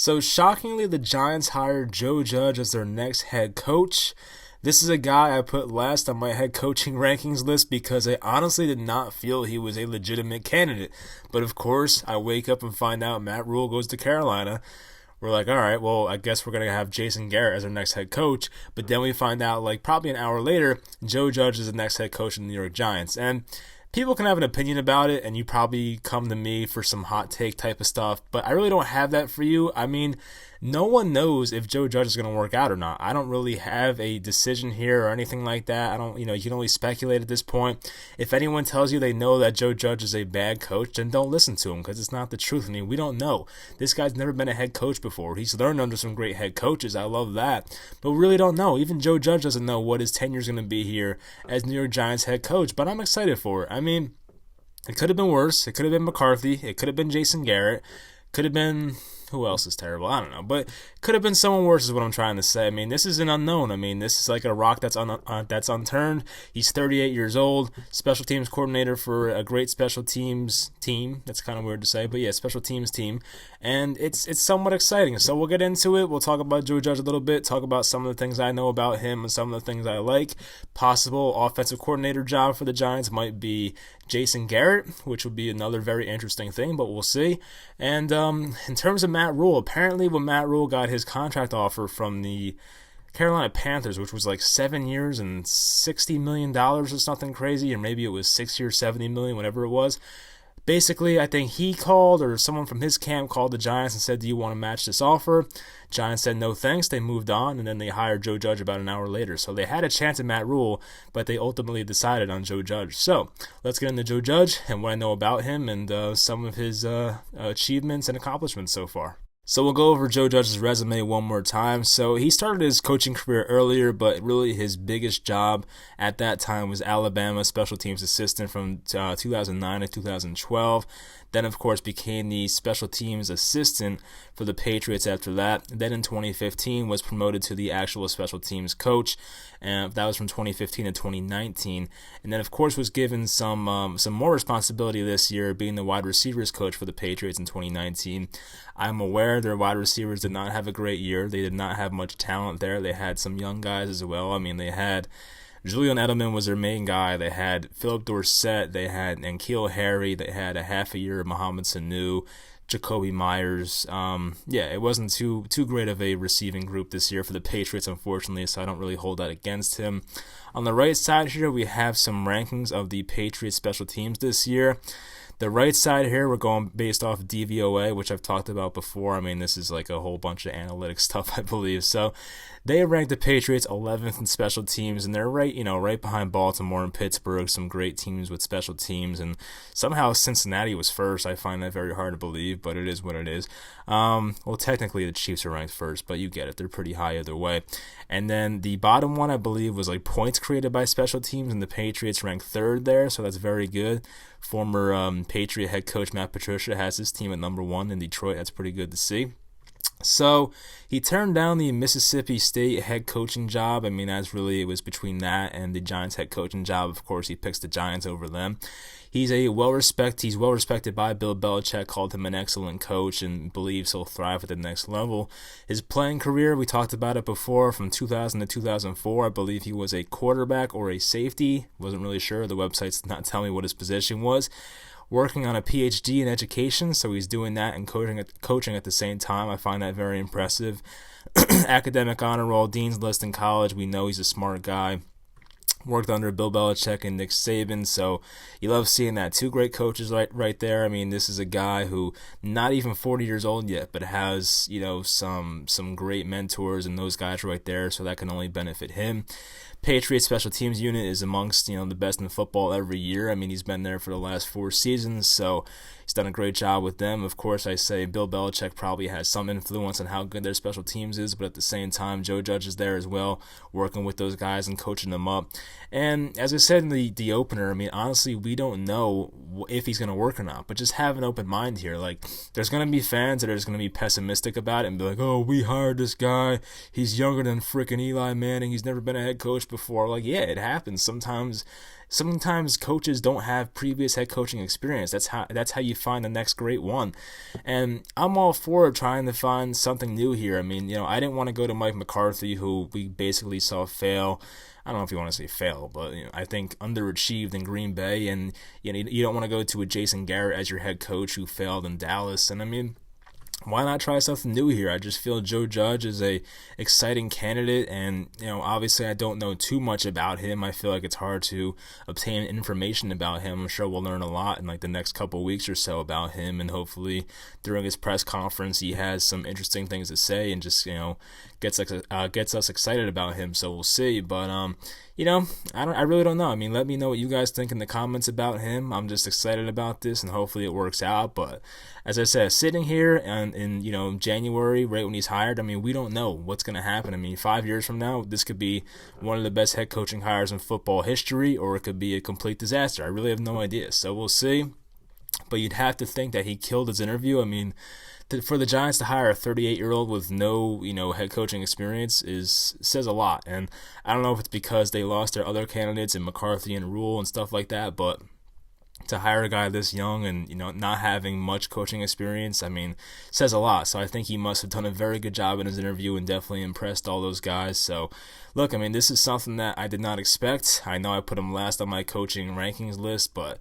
So shockingly, the Giants hired Joe Judge as their next head coach. This is a guy I put last on my head coaching rankings list because I honestly did not feel he was a legitimate candidate. But of course, I wake up and find out Matt Rule goes to Carolina. We're like, all right, well, I guess we're going to have Jason Garrett as our next head coach. But then we find out, like, probably an hour later, Joe Judge is the next head coach of the New York Giants. And people can have an opinion about it, and you probably come to me for some hot take type of stuff, but I really don't have that for you. I mean, no one knows if Joe Judge is going to work out or not. I don't really have a decision here or anything like that. I don't, you can only speculate at this point. If anyone tells you they know that Joe Judge is a bad coach, then don't listen to him because it's not the truth. I mean, we don't know. This guy's never been a head coach before. He's learned under some great head coaches. I love that. But we really don't know. Even Joe Judge doesn't know what his tenure is going to be here as New York Giants head coach, but I'm excited for it. I mean, it could have been worse. It could have been McCarthy. It could have been Jason Garrett. Could have been, who else is terrible? I don't know. But could have been someone worse is what I'm trying to say. I mean, this is an unknown. I mean, this is like a rock that's unturned. He's 38 years old, special teams coordinator for a great special teams team. That's kind of weird to say, but yeah, special teams team. And it's somewhat exciting. So we'll get into it. We'll talk about Joe Judge a little bit, talk about some of the things I know about him and some of the things I like. Possible offensive coordinator job for the Giants might be Jason Garrett, which would be another very interesting thing, but we'll see. And in terms of Matt Rule, apparently when Matt Rule got his contract offer from the Carolina Panthers, which was like 7 years and $60 million or something crazy, or maybe it was 6 years, $70 million, whatever it was. Basically, I think he called, or someone from his camp called the Giants and said, do you want to match this offer? Giants said no thanks. They moved on, and then they hired Joe Judge about an hour later. So they had a chance at Matt Rule, but they ultimately decided on Joe Judge. So let's get into Joe Judge and what I know about him and some of his achievements and accomplishments so far. So we'll go over Joe Judge's resume one more time. So he started his coaching career earlier, but really his biggest job at that time was Alabama special teams assistant from 2009 to 2012. Then, of course, became the special teams assistant for the Patriots after that. Then in 2015 was promoted to the actual special teams coach, and that was from 2015 to 2019. And then, of course, was given some more responsibility this year, being the wide receivers coach for the Patriots in 2019. I'm aware their wide receivers did not have a great year. They did not have much talent there. They had some young guys as well. I mean, they had Julian Edelman was their main guy. They had Philip Dorsett. They had N'Keal Harry. They had a half a year of Mohamed Sanu, Jacoby Myers. It wasn't too great of a receiving group this year for the Patriots, unfortunately, so I don't really hold that against him. On the right side here, we have some rankings of the Patriots special teams this year. The right side here, we're going based off DVOA, which I've talked about before. I mean, this is like a whole bunch of analytic stuff, I believe. So they ranked the Patriots 11th in special teams, and they're right behind Baltimore and Pittsburgh, some great teams with special teams. And somehow Cincinnati was first. I find that very hard to believe, but it is what it is. Well, technically the Chiefs are ranked first, but you get it. They're pretty high either way. And then the bottom one, I believe, was like points created by special teams, and the Patriots ranked third there, so that's very good. Former Patriot head coach Matt Patricia has his team at number 1 in Detroit. That's pretty good to see. So he turned down the Mississippi State head coaching job. I mean, it was between that and the Giants head coaching job. Of course, he picks the Giants over them. He's well respected by Bill Belichick, called him an excellent coach and believes he'll thrive at the next level. His playing career, we talked about it before, from 2000 to 2004. I believe he was a quarterback or a safety. Wasn't really sure. The websites did not tell me what his position was. Working on a PhD in education, so he's doing that and coaching at the same time. I find that very impressive. Academic honor roll, Dean's List in college. We know he's a smart guy. Worked under Bill Belichick and Nick Saban, so you love seeing that. Two great coaches right there. I mean, this is a guy who not even 40 years old yet, but has some great mentors, and those guys right there, so that can only benefit him. Patriots special teams unit is amongst the best in football every year. I mean, he's been there for the last 4 seasons, so he's done a great job with them. Of course, I say Bill Belichick probably has some influence on how good their special teams is, but at the same time, Joe Judge is there as well, working with those guys and coaching them up. And as I said in the opener, I mean, honestly, we don't know if he's going to work or not, but just have an open mind here. Like, there's going to be fans that are just going to be pessimistic about it and be like, oh, we hired this guy. He's younger than freaking Eli Manning. He's never been a head coach before. Like, yeah, it happens. Sometimes sometimes coaches don't have previous head coaching experience. That's how you find the next great one. And I'm all for trying to find something new here. I mean, I didn't want to go to Mike McCarthy, who we basically saw fail. I don't know if you want to say fail, but I think underachieved in Green Bay, and you don't want to go to a Jason Garrett as your head coach who failed in Dallas. And I mean, why not try something new here? I just feel Joe Judge is a exciting candidate, and obviously I don't know too much about him. I feel like it's hard to obtain information about him. I'm sure we'll learn a lot in like the next couple weeks or so about him, and hopefully during his press conference he has some interesting things to say and just gets us excited about him. So we'll see, but I really don't know. I mean, let me know what you guys think in the comments about him. I'm just excited about this, and hopefully it works out. But as I said, sitting here and in January, right when he's hired, I mean, we don't know what's going to happen. I mean, 5 years from now, this could be one of the best head coaching hires in football history, or it could be a complete disaster. I really have no idea. So we'll see. But you'd have to think that he killed his interview. I mean, for the Giants to hire a 38-year-old with no, head coaching experience says a lot. And I don't know if it's because they lost their other candidates in McCarthy and Rule and stuff like that, but to hire a guy this young and not having much coaching experience, I mean, says a lot. So I think he must have done a very good job in his interview and definitely impressed all those guys. So look, I mean, this is something that I did not expect. I know I put him last on my coaching rankings list, but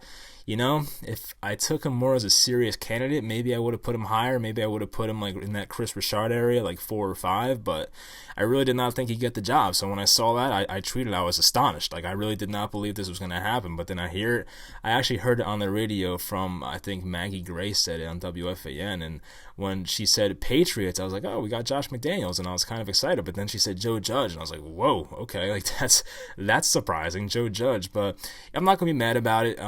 if I took him more as a serious candidate, maybe I would have put him higher. Maybe I would have put him like in that Chris Richard area, like 4 or 5. But I really did not think he'd get the job. So when I saw that, I tweeted, I was astonished. Like, I really did not believe this was going to happen. But then I hear it. I actually heard it on the radio from, I think Maggie Gray said it on WFAN. And when she said Patriots, I was like, oh, we got Josh McDaniels. And I was kind of excited. But then she said Joe Judge. And I was like, whoa, okay. Like, that's surprising, Joe Judge. But I'm not going to be mad about it.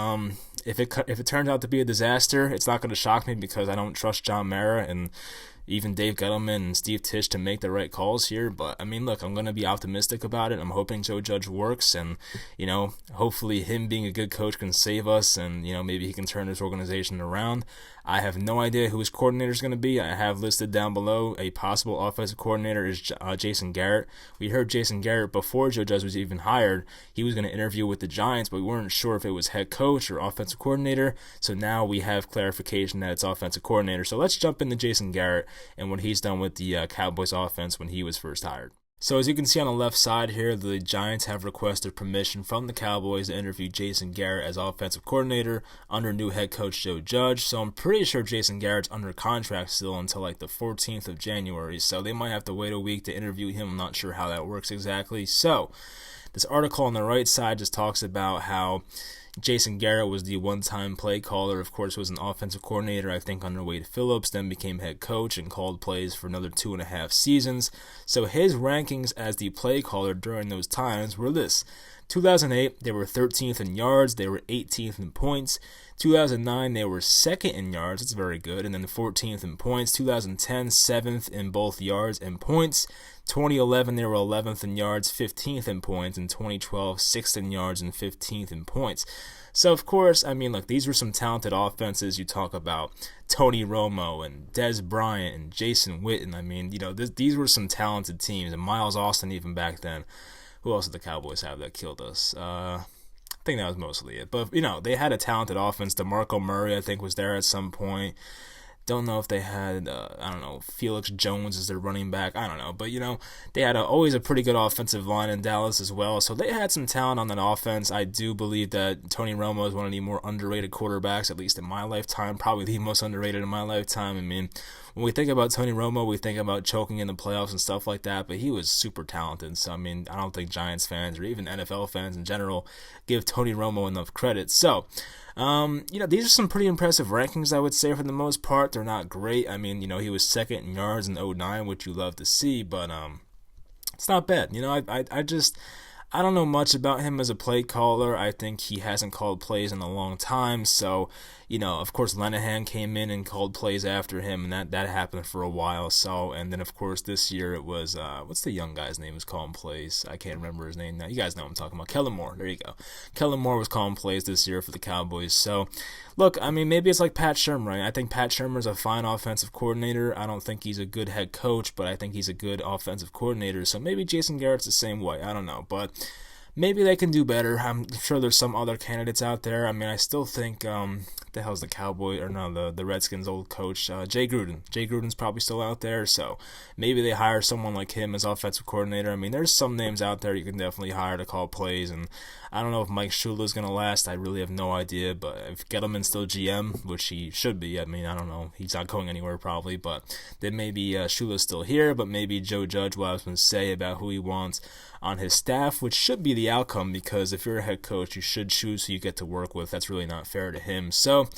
If it turns out to be a disaster, it's not going to shock me because I don't trust John Mara and even Dave Gettleman and Steve Tisch to make the right calls here. But I mean, look, I'm going to be optimistic about it. I'm hoping Joe Judge works, and hopefully him being a good coach can save us, and maybe he can turn this organization around. I have no idea who his coordinator is going to be. I have listed down below a possible offensive coordinator is Jason Garrett. We heard Jason Garrett before Joe Judge was even hired. He was going to interview with the Giants, but we weren't sure if it was head coach or offensive coordinator. So now we have clarification that it's offensive coordinator. So let's jump into Jason Garrett and what he's done with the Cowboys offense when he was first hired. So as you can see on the left side here, the Giants have requested permission from the Cowboys to interview Jason Garrett as offensive coordinator under new head coach Joe Judge. So I'm pretty sure Jason Garrett's under contract still until like the 14th of January. So they might have to wait a week to interview him. I'm not sure how that works exactly. So this article on the right side just talks about how Jason Garrett was the one-time play caller. Of course, was an offensive coordinator, I think, under Wade Phillips, then became head coach and called plays for another 2.5 seasons. So his rankings as the play caller during those times were this. 2008, they were 13th in yards. They were 18th in points. 2009, they were 2nd in yards. That's very good. And then 14th in points. 2010, 7th in both yards and points. 2011, they were 11th in yards, 15th in points. And 2012, 6th in yards and 15th in points. So, of course, I mean, look, these were some talented offenses. You talk about Tony Romo and Des Bryant and Jason Witten. I mean, these were some talented teams. And Miles Austin even back then. Who else did the Cowboys have that killed us? I think that was mostly it. But, they had a talented offense. DeMarco Murray, I think, was there at some point. Don't know if they had, Felix Jones as their running back. I don't know. But, they had always a pretty good offensive line in Dallas as well. So they had some talent on that offense. I do believe that Tony Romo is one of the more underrated quarterbacks, at least in my lifetime. Probably the most underrated in my lifetime. I mean, when we think about Tony Romo, we think about choking in the playoffs and stuff like that. But he was super talented. So, I mean, I don't think Giants fans or even NFL fans in general give Tony Romo enough credit. So, these are some pretty impressive rankings, I would say, for the most part. They're not great. I mean, he was 2nd in yards in 2009, which you love to see, but it's not bad. I don't know much about him as a play caller. I think he hasn't called plays in a long time. So, of course, Linehan came in and called plays after him, and that happened for a while. So, and then, of course, this year it was, what's the young guy's name who's calling plays? I can't remember his name now. You guys know what I'm talking about. Kellen Moore. There you go. Kellen Moore was calling plays this year for the Cowboys. So, look, I mean, maybe it's like Pat Shurmur, right? I think Pat Shurmur's a fine offensive coordinator. I don't think he's a good head coach, but I think he's a good offensive coordinator. So maybe Jason Garrett's the same way. I don't know. But maybe they can do better. I'm sure there's some other candidates out there. I mean, I still think the hell's the Cowboy or no the Redskins old coach Jay Gruden. Jay Gruden's probably still out there, so maybe they hire someone like him as offensive coordinator. I mean, there's some names out there you can definitely hire to call plays, and I don't know if Mike Shula's gonna last. I really have no idea, but if Gettleman's still GM, which he should be, I mean, I don't know, he's not going anywhere probably, but then maybe Shula's still here, but maybe Joe Judge will have something to say about who he wants on his staff, which should be the outcome, because if you're a head coach, you should choose who you get to work with. That's really not fair to him. So,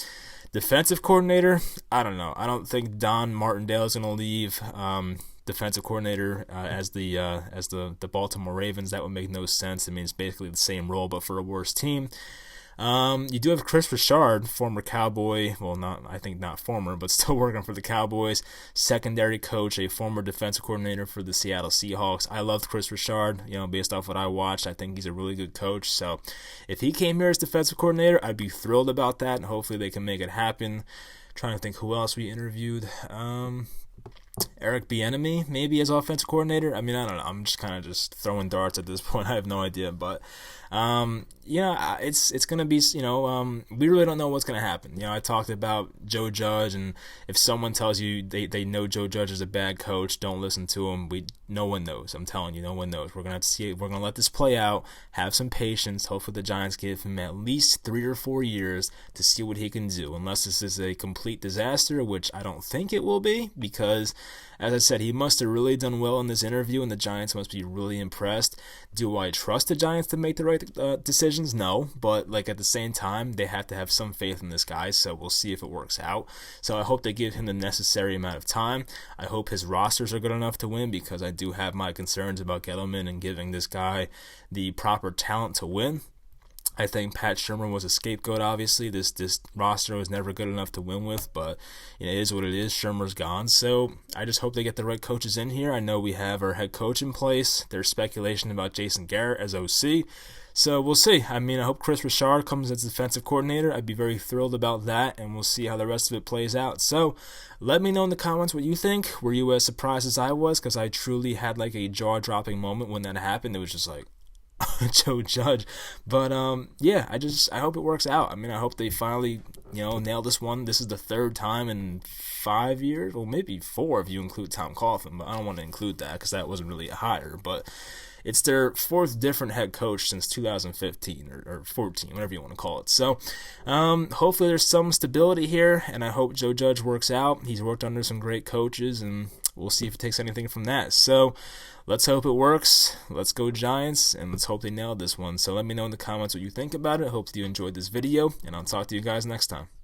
defensive coordinator, I don't know. I don't think Don Martindale is going to leave defensive coordinator as the Baltimore Ravens. That would make no sense. I mean, it's basically the same role, but for a worse team. You do have Chris Richard, former Cowboy, well, I think not former, but still working for the Cowboys, secondary coach, a former defensive coordinator for the Seattle Seahawks. I loved Chris Richard, based off what I watched. I think he's a really good coach. So if he came here as defensive coordinator, I'd be thrilled about that, and hopefully they can make it happen. Trying to think who else we interviewed. Eric Bieniemy maybe as offensive coordinator. I mean, I don't know. I'm just kind of just throwing darts at this point. I have no idea, but it's gonna be, we really don't know what's gonna happen. I talked about Joe Judge, and if someone tells you they know Joe Judge is a bad coach, don't listen to him. No one knows. I'm telling you, no one knows. We're gonna see. We're gonna let this play out. Have some patience. Hopefully, the Giants give him at least 3 or 4 years to see what he can do. Unless this is a complete disaster, which I don't think it will be, because, as I said, he must have really done well in this interview, and the Giants must be really impressed. Do I trust the Giants to make the right decisions? No, but at the same time, they have to have some faith in this guy, so we'll see if it works out. So I hope they give him the necessary amount of time. I hope his rosters are good enough to win, because I do have my concerns about Gettleman and giving this guy the proper talent to win. I think Pat Shurmur was a scapegoat, obviously. This roster was never good enough to win with, but it is what it is. Shurmur's gone. So I just hope they get the right coaches in here. I know we have our head coach in place. There's speculation about Jason Garrett as OC. So we'll see. I mean, I hope Chris Richard comes as defensive coordinator. I'd be very thrilled about that, and we'll see how the rest of it plays out. So let me know in the comments what you think. Were you as surprised as I was? Because I truly had a jaw-dropping moment when that happened. It was just Joe Judge. But I hope it works out. I mean, I hope they finally nail this one. This is the 3rd time in 5 years, well, maybe 4 if you include Tom Coughlin, but I don't want to include that because that wasn't really a hire. But it's their 4th different head coach since 2015 or 14, whatever you want to call it. So hopefully there's some stability here, and I hope Joe Judge works out. He's worked under some great coaches, and we'll see if it takes anything from that. So let's hope it works. Let's go Giants, and let's hope they nail this one. So let me know in the comments what you think about it. I hope you enjoyed this video, and I'll talk to you guys next time.